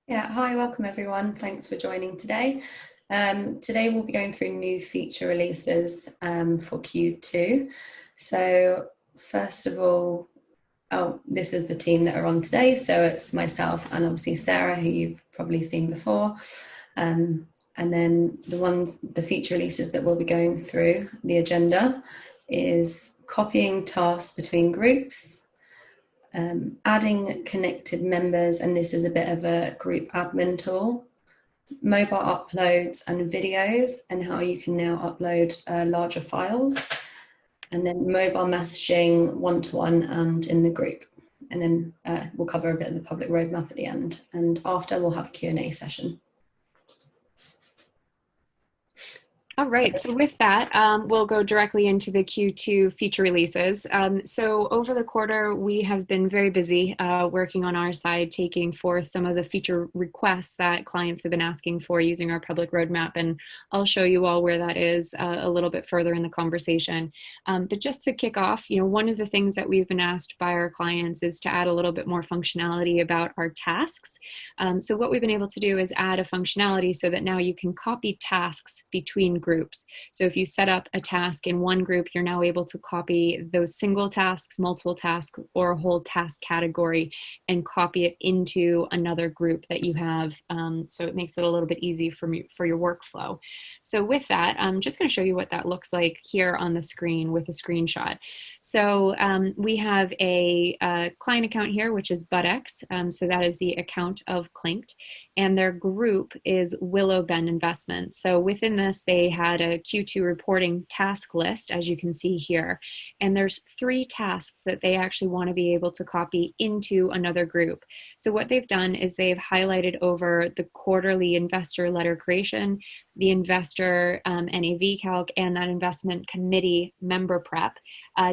Yeah, hi, welcome everyone. Thanks for joining today. Today we'll be going through new feature releases for Q2. So first of all, this is the team that are on today. So it's myself and obviously Sarah, who you've probably seen before. And then the feature releases that we'll be going through, the agenda is copying tasks between groups, adding connected members, and this is a bit of a group admin tool, mobile uploads and videos, and how you can now upload larger files, and then mobile messaging one-to-one and in the group. And then we'll cover a bit of the public roadmap at the end. And after, we'll have a Q&A session. All right, so with that, we'll go directly into the Q2 feature releases. So over the quarter, we have been very busy working on our side, taking forth some of the feature requests that clients have been asking for using our public roadmap. And I'll show you all where that is a little bit further in the conversation. But just to kick off, one of the things that we've been asked by our clients is to add a little bit more functionality about our tasks. So what we've been able to do is add a functionality so that now you can copy tasks between groups. So if you set up a task in one group, you're now able to copy those single tasks, multiple tasks, or a whole task category and copy it into another group that you have. So it makes it a little bit easy for your workflow. So with that, I'm just going to show you what that looks like here on the screen with a screenshot. So we have a client account here, which is ButtX. So that is the account of Clinked. And their group is Willow Bend Investments. So within this, they had a Q2 reporting task list, as you can see here. And there's 3 tasks that they actually want to be able to copy into another group. So what they've done is they've highlighted over the quarterly investor letter creation, the investor NAV calc, and that investment committee member prep,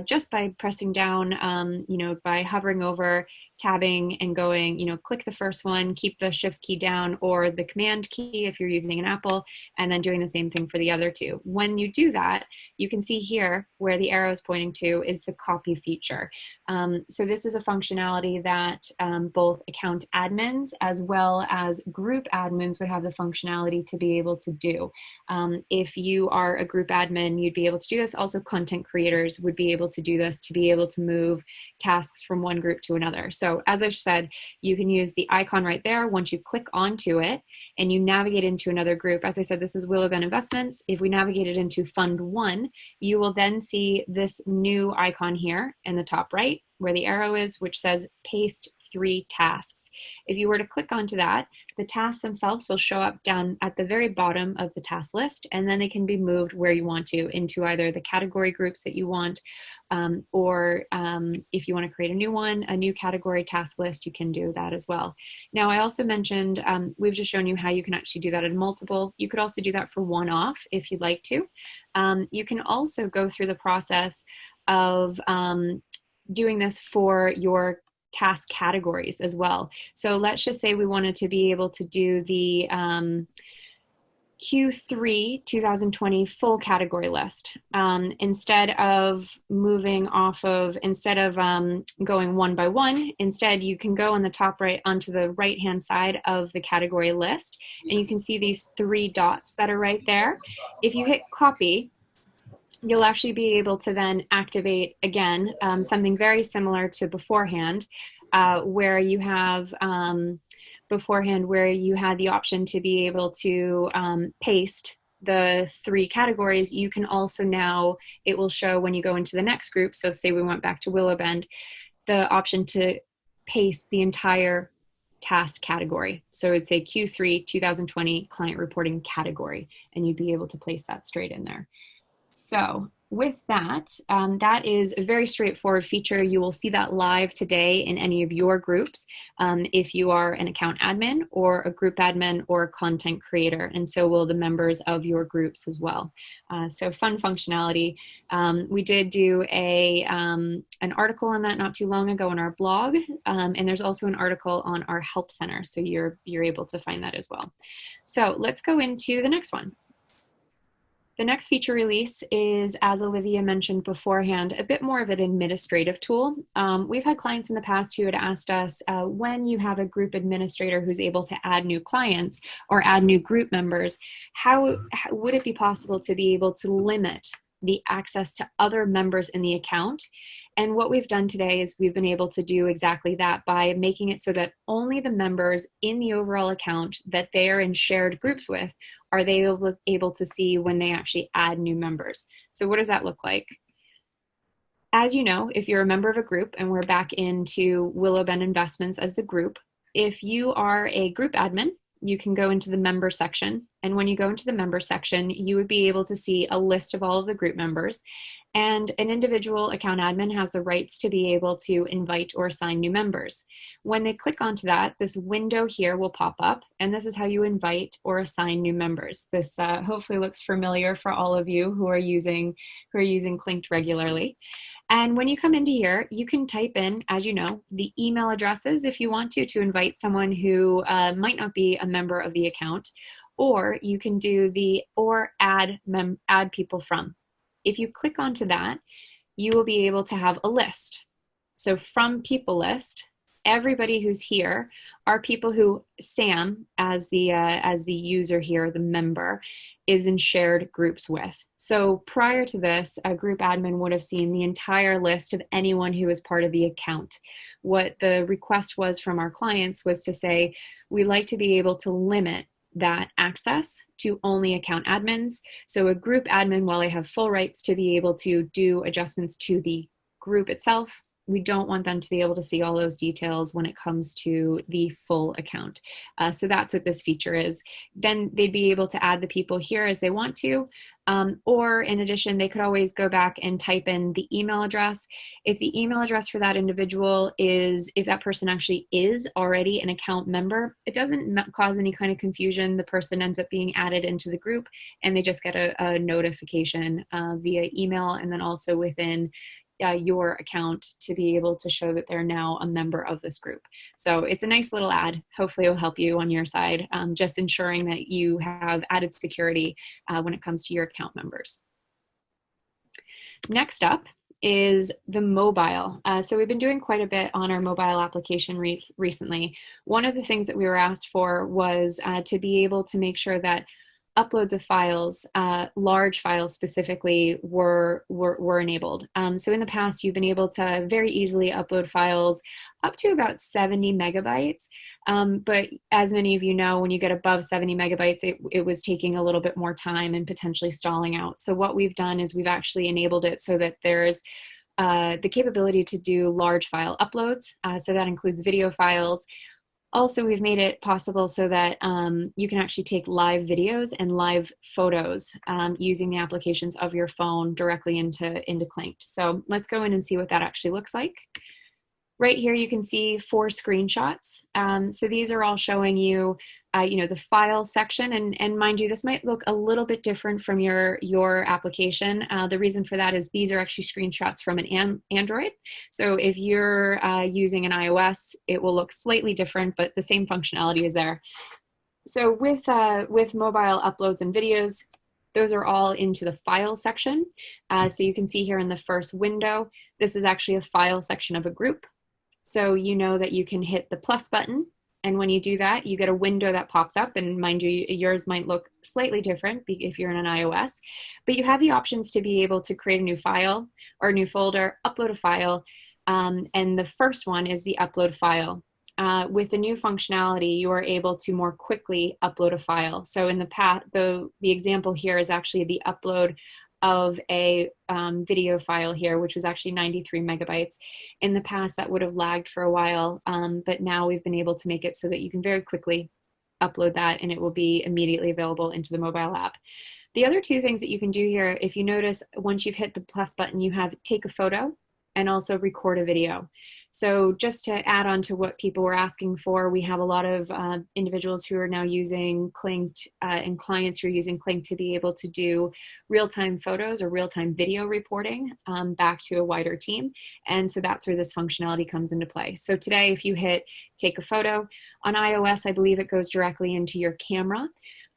just by pressing down, by hovering over, tabbing and going, click the first one, keep the shift key down or the command key if you're using an Apple, and then doing the same thing for the other 2. When you do that, you can see here where the arrow is pointing to is the copy feature. So this is a functionality that both account admins as well as group admins would have the functionality to be able to do. If you are a group admin, you'd be able to do this. Also, content creators would be able to do this to be able to move tasks from one group to another. So as I said, you can use the icon right there. Once you click onto it and you navigate into another group, as I said, this is Willow Bend Investments. If we navigated into Fund 1, you will then see this new icon here in the top right where the arrow is, which says paste 3 tasks. If you were to click onto that, the tasks themselves will show up down at the very bottom of the task list, and then they can be moved where you want to into either the category groups that you want, or if you want to create a new one, a new category task list, you can do that as well. Now, I also mentioned, we've just shown you how you can actually do that in multiple. You could also do that for one-off if you'd like to. You can also go through the process of doing this for your task categories as well. So let's just say we wanted to be able to do the Q3 2020 full category list. Instead of going one by one, instead you can go on the top right onto the right hand side of the category list, and you can see these 3 dots that are right there. If you hit copy, you'll actually be able to then activate again something very similar to beforehand, where you have where you had the option to be able to paste the 3 categories. You can also now, it will show when you go into the next group. So say we went back to Willow Bend, the option to paste the entire task category. So it'd say Q3 2020 client reporting category, and you'd be able to place that straight in there. So with that, that is a very straightforward feature. You will see that live today in any of your groups if you are an account admin or a group admin or a content creator, and so will the members of your groups as well. So fun functionality. We did do an article on that not too long ago on our blog, and there's also an article on our help center, so you're able to find that as well. So let's go into the next one. The next feature release is, as Olivia mentioned beforehand, a bit more of an administrative tool. We've had clients in the past who had asked us, when you have a group administrator who's able to add new clients or add new group members, how would it be possible to be able to limit the access to other members in the account? And what we've done today is we've been able to do exactly that by making it so that only the members in the overall account that they are in shared groups with are they able to see when they actually add new members. So what does that look like? As you know, if you're a member of a group, and we're back into Willow Bend Investments as the group, if you are a group admin, you can go into the member section. And when you go into the member section, you would be able to see a list of all of the group members. And an individual account admin has the rights to be able to invite or assign new members. When they click onto that, this window here will pop up, and this is how you invite or assign new members. This hopefully looks familiar for all of you who are using Clinked regularly. And when you come into here, you can type in, as you know, the email addresses if you want to invite someone who might not be a member of the account, or you can do the add people from. If you click onto that, you will be able to have a list. So from people list, everybody who's here are people who Sam, as the user here, the member, is in shared groups with. So prior to this, a group admin would have seen the entire list of anyone who was part of the account. What the request was from our clients was to say, we like to be able to limit that access to only account admins. So a group admin, while they have full rights to be able to do adjustments to the group itself, we don't want them to be able to see all those details when it comes to the full account. So that's what this feature is. Then they'd be able to add the people here as they want to, or in addition, they could always go back and type in the email address. If the email address for that individual is, if that person actually is already an account member, it doesn't cause any kind of confusion. The person ends up being added into the group, and they just get a notification via email, and then also within your account to be able to show that they're now a member of this group. So it's a nice little ad. Hopefully it'll help you on your side, just ensuring that you have added security when it comes to your account members. Next up is the mobile. So we've been doing quite a bit on our mobile application recently. One of the things that we were asked for was to be able to make sure that uploads of files, large files specifically, were enabled. So in the past, you've been able to very easily upload files up to about 70 megabytes. But as many of you know, when you get above 70 megabytes, it was taking a little bit more time and potentially stalling out. So what we've done is we've actually enabled it so that there's the capability to do large file uploads. So that includes video files. Also, we've made it possible so that you can actually take live videos and live photos using the applications of your phone directly into Clinked. So let's go in and see what that actually looks like. Right here, you can see 4 screenshots. So these are all showing you, the file section. And mind you, this might look a little bit different from your application. The reason for that is these are actually screenshots from an Android. So if you're using an iOS, it will look slightly different, but the same functionality is there. So with mobile uploads and videos, those are all into the file section. So you can see here in the first window, this is actually a file section of a group. So you know that you can hit the plus button, and when you do that, you get a window that pops up, and mind you, yours might look slightly different if you're in an iOS, but you have the options to be able to create a new file or a new folder, upload a file, and the first one is the upload file. With the new functionality, you are able to more quickly upload a file. So in the past, the example here is actually the upload of a video file here, which was actually 93 megabytes. In the past, that would have lagged for a while, but now we've been able to make it so that you can very quickly upload that, and it will be immediately available into the mobile app. The other 2 things that you can do here, if you notice, once you've hit the plus button, you have take a photo and also record a video. So just to add on to what people were asking for, we have a lot of individuals who are now using Clinked and clients who are using Clinked to be able to do real-time photos or real-time video reporting back to a wider team. And so that's where this functionality comes into play. So today, if you hit take a photo, on iOS, I believe it goes directly into your camera.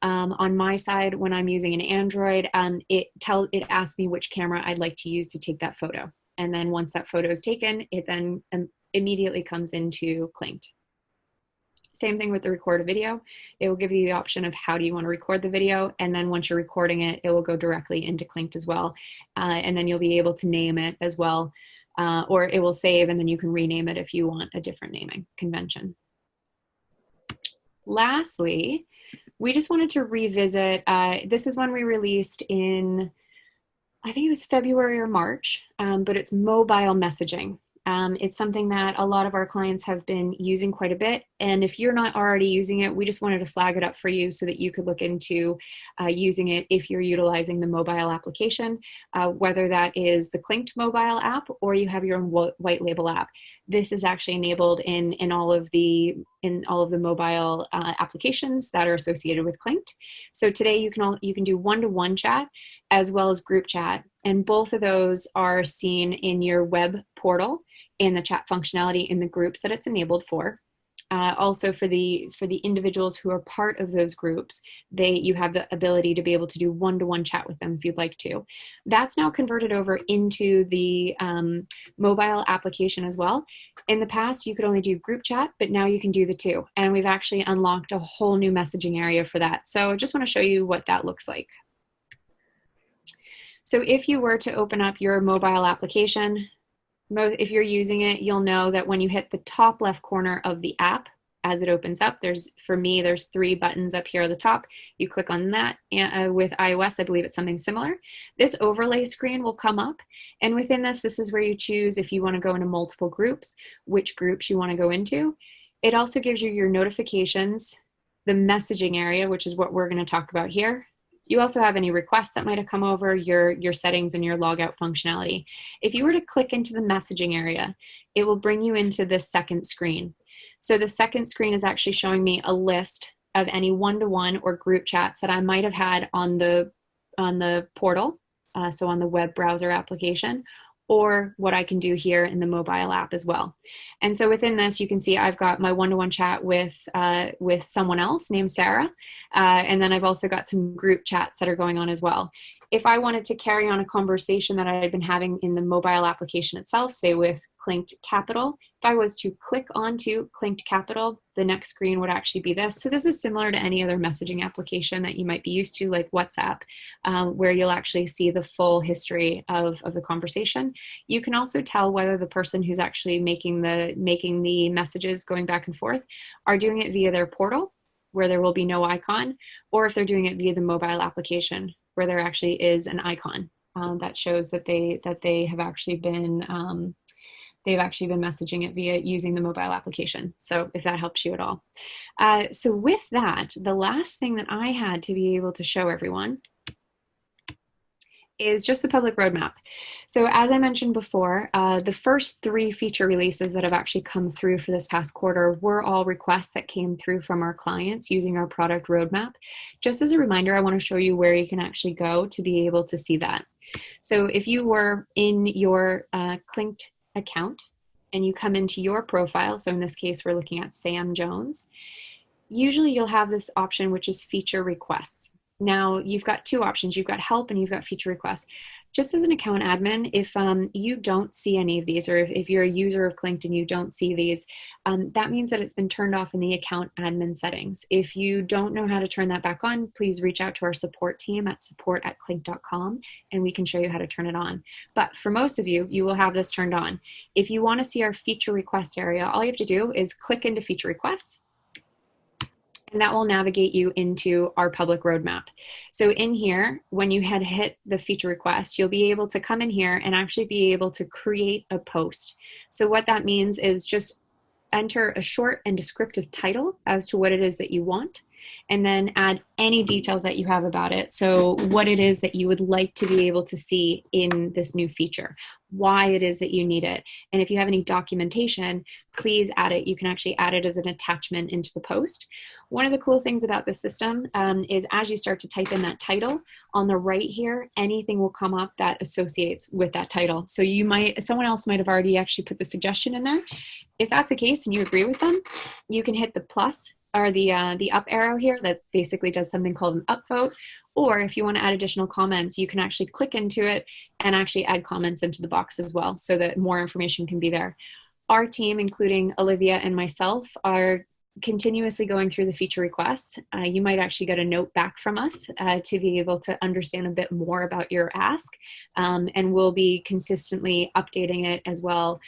On my side, when I'm using an Android, it asks me which camera I'd like to use to take that photo. And then once that photo is taken, it then immediately comes into Clinked. Same thing with the record a video. It will give you the option of how do you want to record the video. And then once you're recording it, it will go directly into Clinked as well. And then you'll be able to name it as well. Or it will save and then you can rename it if you want a different naming convention. Lastly, we just wanted to revisit, this is one we released in, I think it was February or March, but it's mobile messaging. It's something that a lot of our clients have been using quite a bit. And if you're not already using it, we just wanted to flag it up for you so that you could look into using it if you're utilizing the mobile application, whether that is the Clinked mobile app or you have your own white label app. This is actually enabled in all of the mobile applications that are associated with Clinked. So today you can do one-to-one chat as well as group chat, and both of those are seen in your web portal in the chat functionality in the groups that it's enabled for. Also for the individuals who are part of those groups, you have the ability to be able to do one-to-one chat with them if you'd like to. That's now converted over into the mobile application as well. In the past, you could only do group chat, but now you can do the two. And we've actually unlocked a whole new messaging area for that. So I just want to show you what that looks like. So if you were to open up your mobile application, if you're using it, you'll know that when you hit the top left corner of the app, as it opens up, for me, there's 3 buttons up here at the top. You click on that, and with iOS, I believe it's something similar. This overlay screen will come up, and within this is where you choose if you want to go into multiple groups, which groups you want to go into. It also gives you your notifications, the messaging area, which is what we're going to talk about here. You also have any requests that might have come over, your settings and your logout functionality. If you were to click into the messaging area, it will bring you into this second screen. So the second screen is actually showing me a list of any one-to-one or group chats that I might have had on the portal, so on the web browser application, or what I can do here in the mobile app as well. And so within this, you can see I've got my one-to-one chat with someone else named Sarah. And then I've also got some group chats that are going on as well. If I wanted to carry on a conversation that I had been having in the mobile application itself, say with Clinked Capital, if I was to click onto Clinked Capital, the next screen would actually be this. So this is similar to any other messaging application that you might be used to, like WhatsApp, where you'll actually see the full history of the conversation. You can also tell whether the person who's actually making the messages going back and forth are doing it via their portal, where there will be no icon, or if they're doing it via the mobile application, where there actually is an icon that shows that they have actually been messaging it via using the mobile application. So if that helps you at all. So with that, the last thing that I had to be able to show everyone is just the public roadmap. So as I mentioned before, the first 3 feature releases that have actually come through for this past quarter were all requests that came through from our clients using our product roadmap. Just as a reminder, I want to show you where you can actually go to be able to see that. So if you were in your Clinked account and you come into your profile, so in this case, we're looking at Sam Jones, usually you'll have this option, which is feature requests. Now you've got 2 options. You've got help and you've got feature requests. Just as an account admin, if you don't see any of these, or if you're a user of Clinked and you don't see these, that means that it's been turned off in the account admin settings. If you don't know how to turn that back on, please reach out to our support team at support@clinked.com and we can show you how to turn it on. But for most of you, you will have this turned on. If you want to see our feature request area, all you have to do is click into feature requests, and that will navigate you into our public roadmap. So in here, when you had hit the feature request, you'll be able to come in here and actually be able to create a post. So what that means is just enter a short and descriptive title as to what it is that you want, and then add any details that you have about it. So what it is that you would like to be able to see in this new feature, why it is that you need it. And if you have any documentation, please add it. You can actually add it as an attachment into the post. One of the cool things about this system is as you start to type in that title, on the right here, anything will come up that associates with that title. So someone else might have already actually put the suggestion in there. If that's the case and you agree with them, you can hit the plus or the up arrow here that basically does something called an upvote. Or if you want to add additional comments, you can actually click into it and actually add comments into the box as well, so that more information can be there. Our team, including Olivia and myself, are continuously going through the feature requests. You might actually get a note back from us to be able to understand a bit more about your ask, and we'll be consistently updating it as well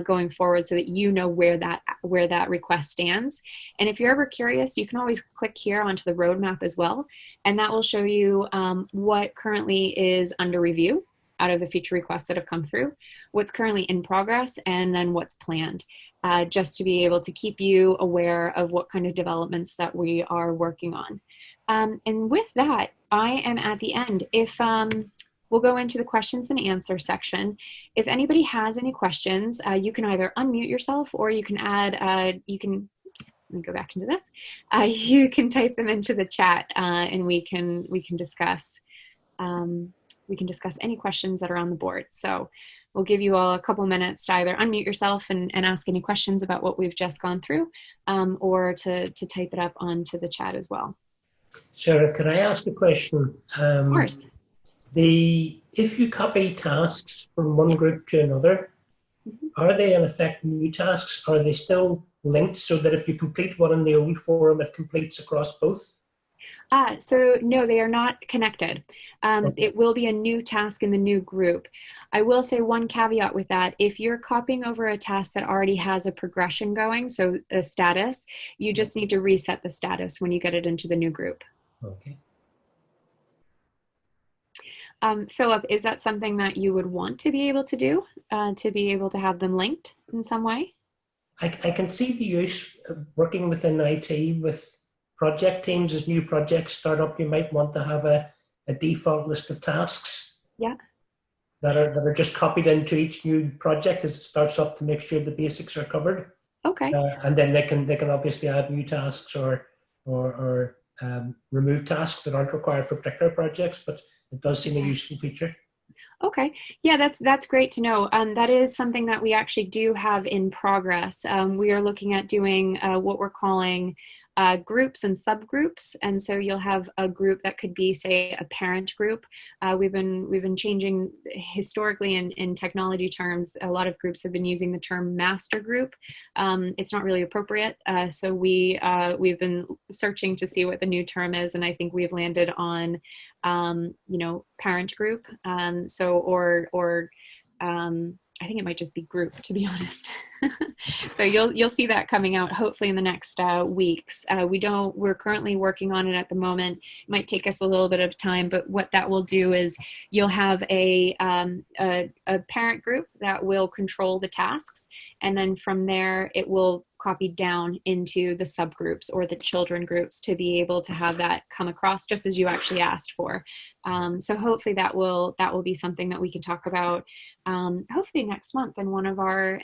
going forward, so that you know where that request stands. And if you're ever curious, you can always click here onto the roadmap as well, and that will show you what currently is under review out of the feature requests that have come through, what's currently in progress, and then what's planned, just to be able to keep you aware of what kind of developments that we are working on. And with that, I am at the end. If we'll go into the questions and answer section. If anybody has any questions, you can either unmute yourself, or you can add, let me go back into this. You can type them into the chat, and we can discuss. We can discuss any questions that are on the board. So we'll give you all a couple minutes to either unmute yourself and ask any questions about what we've just gone through, or to type it up onto the chat as well. Sarah, can I ask a question? Of course. If you copy tasks from one group to another, are they in effect new tasks? Are they still linked so that if you complete one in the old forum, it completes across both? So no, they are not connected. Okay. It will be a new task in the new group. I will say one caveat with that. If you're copying over a task that already has a progression going, so a status, you just need to reset the status when you get it into the new group. Okay. Philip, is that something that you would want to be able to do, to be able to have them linked in some way? I can see the use of working within IT with project teams. As new projects start up, you might want to have a default list of tasks. Yeah. That are just copied into each new project as it starts up, to make sure the basics are covered. Okay. And then they can obviously add new tasks or remove tasks that aren't required for particular projects. But it does seem a useful feature. Okay. Yeah, that's great to know. That is something that we actually do have in progress. We are looking at doing what we're calling groups and subgroups, and so you'll have a group that could be, say, a parent group. We've been changing historically in technology terms. A lot of groups have been using the term master group. It's not really appropriate, so we've been searching to see what the new term is, and I think we've landed on parent group. I think it might just be group, to be honest. So you'll see that coming out hopefully in the next weeks. We're currently working on it at the moment. It might take us a little bit of time, but what that will do is you'll have a parent group that will control the tasks, and then from there it will copy down into the subgroups or the children groups to be able to have that come across just as you actually asked for. So hopefully that will be something that we can talk about hopefully next month in one of our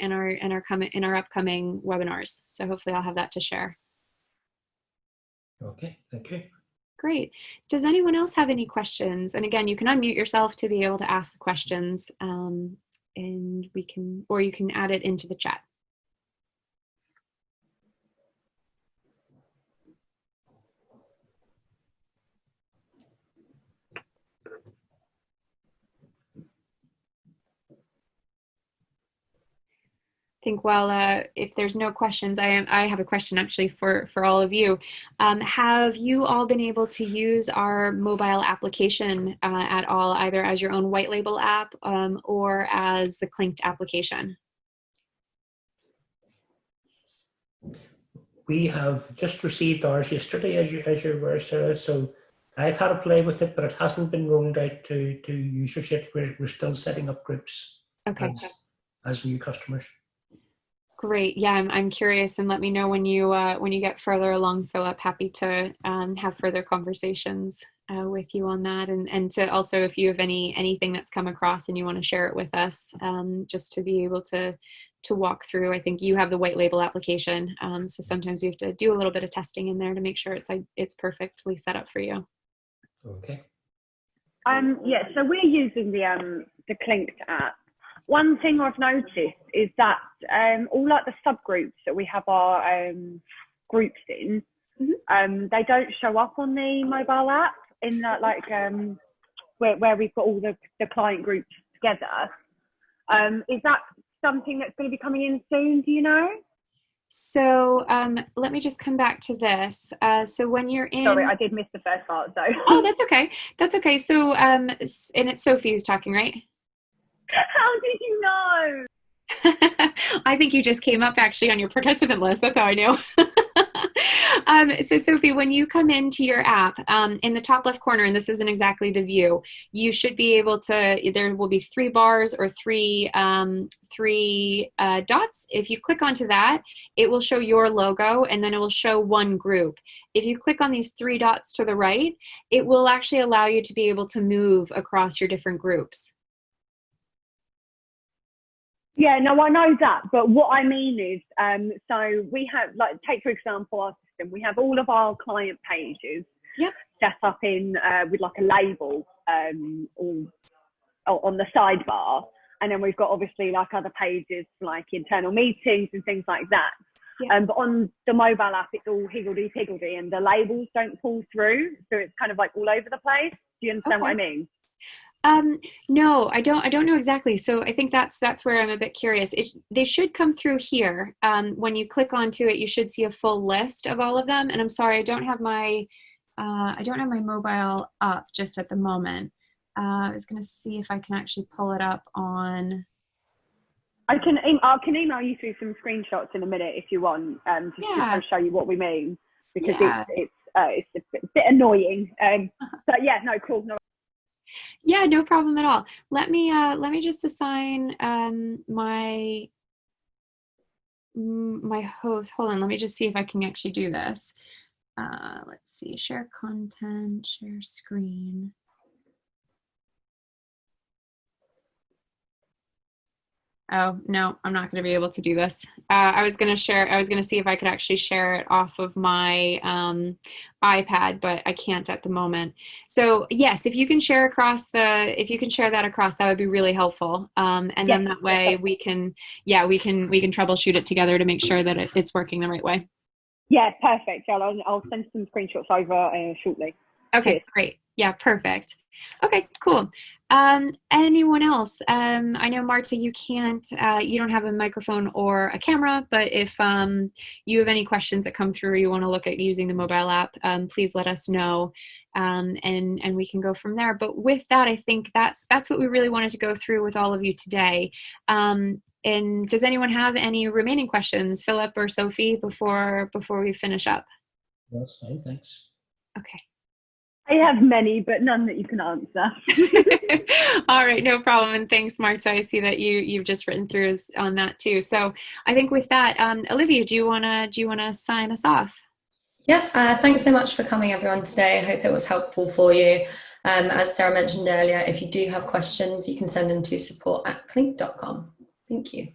upcoming webinars. So hopefully I'll have that to share. Okay, thank you. Great. Does anyone else have any questions? And again, you can unmute yourself to be able to ask the questions, and you can add it into the chat. Think if there's no questions, I have a question actually for all of you. Have you all been able to use our mobile application at all, either as your own white label app or as the Clinked application? We have just received ours yesterday, as you were, Sarah. So I've had a play with it, but it hasn't been rolled out to users yet. We're still setting up groups. Okay. As new customers. Great. Yeah, I'm curious, and let me know when you get further along, Philip. Happy to have further conversations with you on that, and to also, if you have anything that's come across and you want to share it with us, just to be able to walk through. I think you have the white label application, so sometimes we have to do a little bit of testing in there to make sure it's perfectly set up for you. Okay. Yeah. So we're using the Clinked app. One thing I've noticed is that all like the subgroups that we have our groups in, They don't show up on the mobile app in that, like, where we've got all the client groups together. Is that something that's going to be coming in soon? Do you know? So let me just come back to this. So when you're in... Sorry, I did miss the first part, so... Oh, that's okay. That's okay. So, and it's Sophie who's talking, right? How did you know? I think you just came up actually on your participant list. That's how I know. So Sophie, when you come into your app, in the top left corner, and this isn't exactly the view, you should be able to, there will be 3 bars or three dots. If you click onto that, it will show your logo, and then it will show one group. If you click on these 3 dots to the right, it will actually allow you to be able to move across your different groups. Yeah, no, I know that, but what I mean is, so we have, like, take for example our system. We have all of our client pages set up in with like a label or on the sidebar, and then we've got obviously like other pages like internal meetings and things like that. But on the mobile app, it's all higgledy-piggledy, and the labels don't pull through, so it's kind of like all over the place. Do you understand what I mean? No, I don't know exactly. So I think that's where I'm a bit curious. They should come through here. When you click onto it, you should see a full list of all of them. And I'm sorry, I don't have my mobile up just at the moment. I was going to see if I can actually pull it up on. I can email you through some screenshots in a minute if you want, just to kind of show you what we mean, because it's a bit annoying. But yeah, no, cool. No. Yeah, no problem at all. Let me just assign my host. Hold on, let me just see if I can actually do this. Let's see, share content, share screen. Oh, no, I'm not going to be able to do this. I was going to see if I could actually share it off of my iPad, but I can't at the moment. So yes, if you can share that across, that would be really helpful. And then that way we can troubleshoot it together to make sure that it's working the right way. Yeah, perfect. I'll send some screenshots over shortly. Okay, great. Yeah, perfect. Okay, cool. Anyone else? I know, Marta, you don't have a microphone or a camera, but if you have any questions that come through or you want to look at using the mobile app, please let us know, and we can go from there. But with that, I think that's what we really wanted to go through with all of you today. And does anyone have any remaining questions, Philip or Sophie, before we finish up? That's fine, thanks. Okay. I have many, but none that you can answer. All right, no problem. And thanks, Marta. I see that you've just written through on that too. So I think with that, Olivia, do you wanna sign us off? Yeah, thanks so much for coming, everyone, today. I hope it was helpful for you. As Sarah mentioned earlier, if you do have questions, you can send them to support@clinked.com. Thank you.